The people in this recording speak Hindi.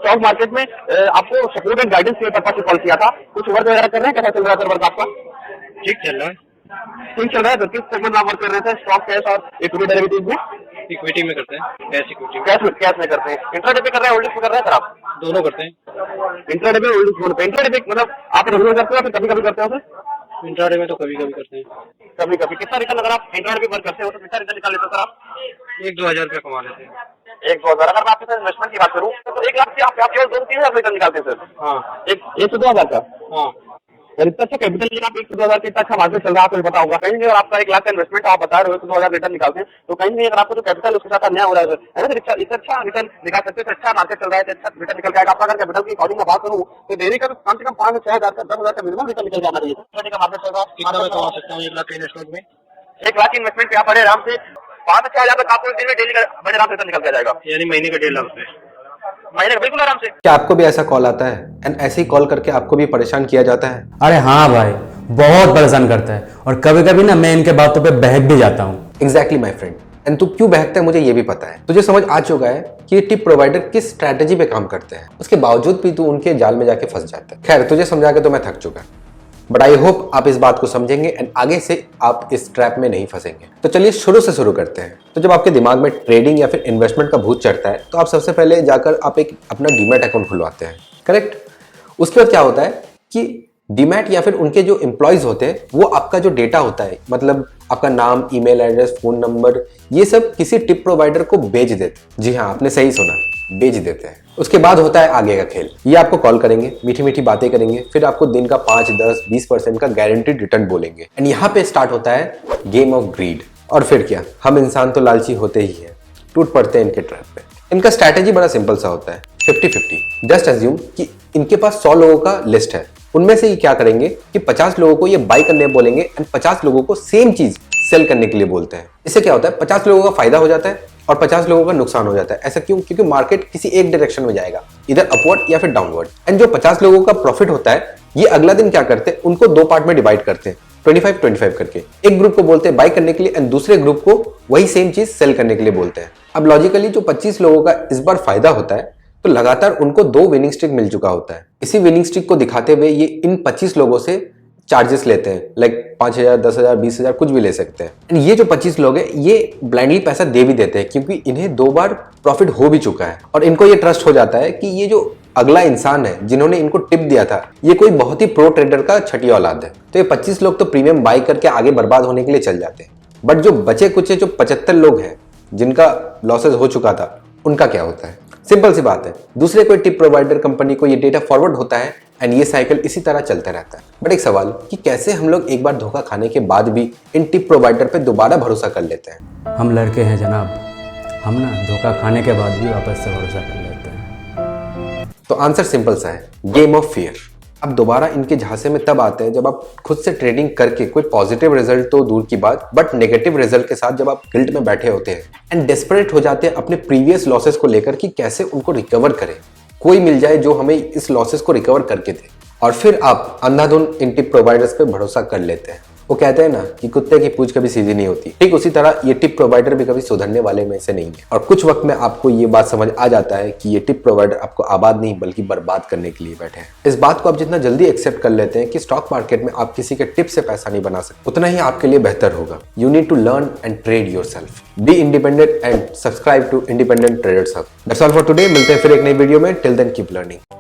स्टॉक मार्केट में आपको सपोर्ट एंड गाइडेंस के पर्पज से कॉल किया था। कुछ वर्क वगैरह कर रहे हैं, कैसा चल रहा है वर्क आपका? ठीक चल रहा है। ठीक चल रहा है। तो किस सेगमेंट में आप वर्क कर रहे थे? स्टॉक, कैश और इक्विटी डेरिवेटिव में? इक्विटी में करते हैं, कैश इक्विटी में। कैश में करते हैं। इंट्राडे पे कर रहे हैं, होल्डिंग्स पे कर रहे हैं सर आप? दोनों करते हैं। इंट्राडे पे होल्डिंग्स दोनों पे। इंट्राडे पे मतलब आप रेगुलर करते हो या फिर कभी कभी करते हो सर? इंट्राडे में तो कभी कभी करते हैं। कभी कभी। कितना रिटर्न अगर आप इंट्राडे पे वर्क करते हो तो कितना रिटर्न निकाल लेते हो सर आप? 1-2 हज़ार रुपया कमा लेते हैं। 1-2 हज़ार। अगर मैं आपके साथ इन्वेस्टमेंट की बात करूँ तो 1 लाख से आप केवल 2-3 हज़ार रिटर्न निकालते हैं सर? हाँ। एक से 2 हज़ार का? हाँ। अगर इतना अच्छा कैपिटल लेकर आप 1 से 2 हज़ार के इतना अच्छा मार्केट चल रहा है, आपको पता होगा कहीं अगर आपका 1 लाख का इन्वेस्टमेंट आप बता रहे हो तो 2 हज़ार रिटर्न निकालते हैं, तो कहीं अगर आपको जो कैपिटल उसके साथ अन्याय हो रहा है सर, इससे अच्छा रिटर्न निकाल सकते हैं। अच्छा मार्केट चल रहा है, अच्छा रिटर्न निकल जाएगा आपका। अगर कैपिटल की अकॉर्डिंग में बात करूँ तो डेली का कम से कम 5 से 6 हज़ार का 10 हज़ार का मिनिमम रिटर्न निकल जाना चाहिए। मार्केट चल रहा है, कितना मैं कमा सकता हूँ 1 लाख के इन्वेस्टमेंट में? 1 लाख की इन्वेस्टमेंट पे आप बड़े आराम से 5 से 6 हज़ार तक आपको दिन में डेली का बड़े आराम से रिटर्न निकल जाएगा। यानी महीने का 1.5 लाख रुपए। महीने का बिल्कुल आराम से। क्या आपको भी ऐसा कॉल आता है एंड ऐसे ही कॉल करके आपको भी परेशान किया जाता है? अरे हाँ भाई, बहुत परेशान करता है और कभी कभी ना मैं इनके बातों पे बहक भी जाता हूँ। Exactly my friend. एंड तू क्यों बहकता है मुझे ये भी पता है। तुझे समझ आ चुका है कि ये टिप प्रोवाइडर किस स्ट्रैटेजी पे काम करते हैं, उसके बावजूद भी तू उनके जाल में जाके फंस जाता है। खैर, तुझे समझा के तो मैं थक चुका, बट आई होप आप इस बात को समझेंगे एंड आगे से आप इस ट्रैप में नहीं फंसेंगे। तो चलिए शुरू से शुरू करते हैं। तो जब आपके दिमाग में ट्रेडिंग या फिर इन्वेस्टमेंट का भूत चढ़ता है तो आप सबसे पहले जाकर आप एक अपना डीमैट अकाउंट खुलवाते हैं, करेक्ट? उसके बाद क्या होता है कि डीमैट या फिर उनके जो एम्प्लॉयज होते हैं वो आपका जो डेटा होता है, मतलब आपका नाम, ईमेल एड्रेस, फोन नंबर, ये सब किसी टिप प्रोवाइडर को बेच देते हैं। जी हाँ, आपने सही सुना, बेच देते हैं। उसके बाद होता है आगे का खेल। ये आपको कॉल करेंगे, मीठी मीठी बातें करेंगे, फिर आपको दिन का 5, 10, 20% का गारंटीड रिटर्न बोलेंगे एंड यहाँ पे स्टार्ट होता है गेम ऑफ ग्रीड। और फिर क्या, हम इंसान तो लालची होते ही हैं, टूट पड़ते हैं इनके ट्रैप पे। इनका स्ट्रैटेजी बड़ा सिंपल सा होता है, 50-50। जस्ट अज्यूम कि इनके पास 100 लोगों का लिस्ट है, उनमें से ये क्या करेंगे कि 50 लोगों को ये बाई करने बोलेंगे एंड 50 लोगों को सेम चीज सेल करने के लिए बोलते हैं। इससे क्या होता है, 50 लोगों का फायदा हो जाता है और 50 लोगों का नुकसान हो जाता है। ऐसा क्यों? क्योंकि मार्केट किसी एक डायरेक्शन में जाएगा, इधर अपवर्ड या फिर डाउनवर्ड। एंड जो 50 लोगों का प्रॉफिट होता है, ये अगला दिन क्या करते हैं, उनको 2 पार्ट में डिवाइड करते हैं, 25-25 करके। एक ग्रुप को बोलते हैं बाई करने के लिए एंड दूसरे ग्रुप को वही सेम चीज सेल करने के लिए बोलते हैं। अब लॉजिकली जो 25 लोगों का इस बार फायदा होता है तो लगातार उनको 2 विनिंग स्ट्रिक मिल चुका होता है। इसी विनिंग स्ट्रिक को दिखाते हुए ये इन 25 लोगों से चार्जेस लेते हैं, लाइक 5,000, 10,000, 20,000 कुछ भी ले सकते हैं। एंड ये जो 25 लोग हैं ये ब्लाइंडली पैसा दे भी देते हैं क्योंकि इन्हें 2 बार प्रॉफिट हो भी चुका है और इनको ये ट्रस्ट हो जाता है कि ये जो अगला इंसान है जिन्होंने इनको टिप दिया था, ये कोई बहुत ही प्रो ट्रेडर का छठी औलाद है। तो ये 25 लोग तो प्रीमियम बाई करके आगे बर्बाद होने के लिए चल जाते हैं। बट जो बचे कुछ जो 75 लोग हैं जिनका लॉसेस हो चुका था, उनका क्या होता है? सिंपल सी बात है, दूसरे कोई टिप प्रोवाइडर कंपनी को ये डेटा फॉरवर्ड होता है एंड ये साइकिल इसी तरह चलता रहता है। बट एक सवाल कि कैसे हम लोग एक बार धोखा खाने के बाद भी इन टिप प्रोवाइडर पे दोबारा भरोसा कर लेते हैं? हम लड़के हैं जनाब, हम ना धोखा खाने के बाद भी वापस से भरोसा कर लेते हैं। तो आंसर सिंपल सा है, गेम ऑफ फियर। अब दोबारा इनके झांसे में तब आते हैं जब आप खुद से ट्रेडिंग करके कोई पॉजिटिव रिजल्ट तो दूर की बात, बट नेगेटिव रिजल्ट के साथ जब आप गिल्ट में बैठे होते हैं एंड डेस्परेट हो जाते हैं अपने प्रीवियस लॉसेस को लेकर कि कैसे उनको रिकवर करें। कोई मिल जाए जो हमें इस लॉसेस को रिकवर करके दे, और फिर आप अंधाधुंध इन टिप प्रोवाइडर्स पे भरोसा कर लेते हैं। वो कहते हैं ना कि कुत्ते की पूंछ कभी सीधी नहीं होती, ठीक उसी तरह ये टिप प्रोवाइडर भी कभी सुधरने वाले में से नहीं है। और कुछ वक्त में आपको ये बात समझ आ जाता है कि ये टिप प्रोवाइडर आपको आबाद नहीं बल्कि बर्बाद करने के लिए बैठे हैं। इस बात को आप जितना जल्दी एक्सेप्ट कर लेते हैं कि स्टॉक मार्केट में आप किसी के टिप से पैसा नहीं बना सकते, उतना ही आपके लिए बेहतर होगा। You need to learn and trade yourself, be independent and subscribe to independent traders hub. That's all for today. मिलते हैं फिर एक नई वीडियो में। Till then keep learning.